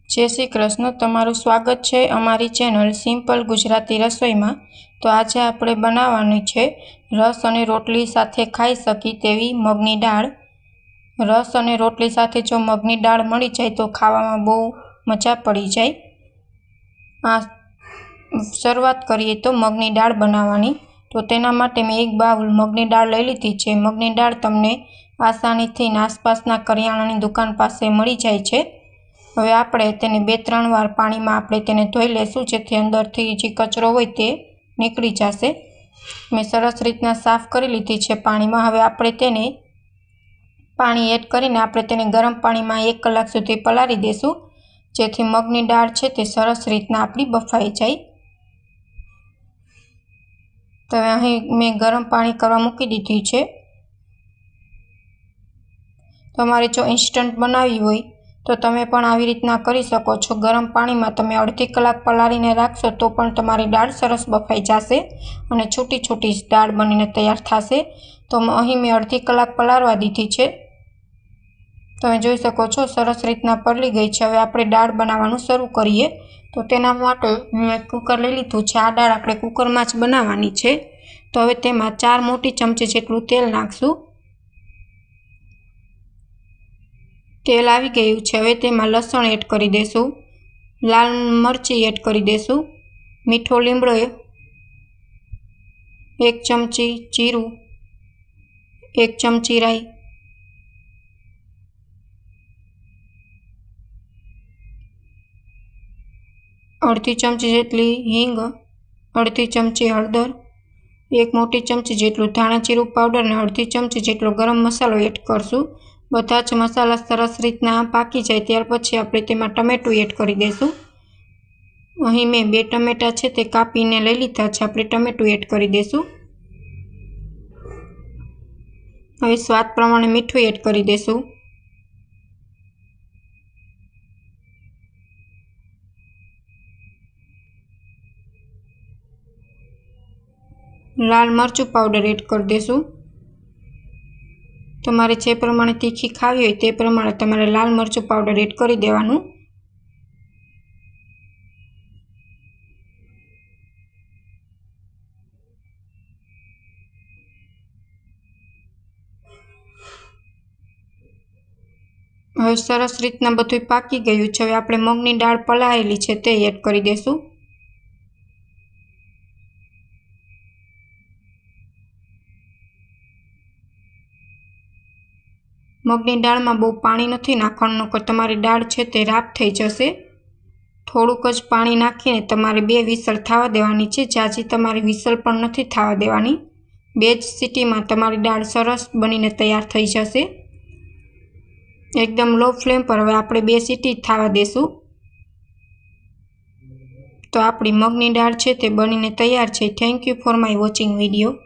जय श्री कृष्ण। तमारुं स्वागत है अमारी चेनल सिंपल गुजराती रसोई में। तो आज आपणे बनाववानी छे रस अने रोटली साथे खाई सकी तेवी मगनी दाळ। रस अने रोटली साथे जो मगनी दाळ मळी जाए तो खावामां बहु मजा पड़ी जाए। आ शरूआत करीए तो मगनी दाळ बनाववानी। तो तेना माटे मैं एक बाउल मगनी दाळ लई लीधी छे। मगनी दाळ तमने आसानीथी आसपासना करियाणानी दुकान पासे मळी जाए छे। हवे आपणे तेने 2-3 वार पाणी में आपणे तेने धोई लेशुं जेथी अंदरथी जे कचरो होय ते निकળી जशे। मैं सरस रीतना साफ करी लीधी छे पाणी में। हवे आपणे तेने पाणी एड करीने आपणे तेने गरम पाणी में 1 कलाक सुधी पलाળી देशुं जेथी मगनी दाळ छे ते सरस रीतना आपणी बफाई जाए। तो अहीं मैं गरम पाणी करवा मूकी दीधी छे। तमारे जो इंस्टंट बनावी होय तो तमे पण आवी रीतना करी शको छो। गरम पाणी में तमे अर्धी कलाक पलाळीने राखशो तो पण तमारी दाळ सरस बफाई जशे अने छूटी छूटी दाळ बनीने तैयार थशे। तो अहीं मैं अर्धी कलाक पलाळवा दीधी छे। तमे जोई शको छो सरस रीतना पलળી गई छे। हवे आपणे दाळ बनाववानुं शरू करीए। तो तेना माटे मैं कूकर लई लीधुं छे। आ दाळ आपणे कूकरमां ज बनाववानी छे। तो हवे तेमां 4 मोटी चमची जेटલું तेल नाखशुं। तेल आवी गयुं छे। हवे तेमां लसण एड करी देशुं, लाल मरची एड करी देशुं, मीठो લીમડો 1 चमची, जीरुं 1 चमची, राई, अर्धी चमची जेटली हींग, अर्धी चमची हळदर, 1 मोटी चमची जेटલું धाणा जीरुं पाउडर ने अर्धी चमची जेटलो गरम मसालो एड करशुं। बधा ज मसाला सरस रीतना पाकी जाए त्यार पछी आपणे तेमां टमेटું एड करी देशुं। अहीं मैं 2 टमेटा छे ते कापीने लई लीधा छे। आपणे टमेटું एड करी देशुं। हवे स्वाद प्रमाणे मीठું एड करी देशुं। लाल मरचું पाउडर एड कर देशुं। तमारे जे प्रमाणे तीखी खावी होय ते प्रमाणे तमारे लाल मरचું पाउडर एड करी देवानुं। हवे सरस रीतना बधुं पाकी गयुं छे। हवे आपणे मगनी दाळ पलाळेली छे ते एड करी देशुं। मगनी दाळ में बहु पाणी नथी नाखवानुं नकर तमारी दाळ छे ते राप थई जशे। थोड़ुंक ज पाणी नाखीने तमारे 2 विसल थवा देवानी छे। जाजी तमारी विसल पण नथी थवा देवानी। 2 ज सीटी में तमारी दाळ सरस बनीने तैयार थई जशे। एकदम लो फ्लेम पर हवे आपणे 2 सीटी थवा देशुं। तो आपणी मगनी दाळ छे ते बनीने तैयार छे। Thank you for my watching video.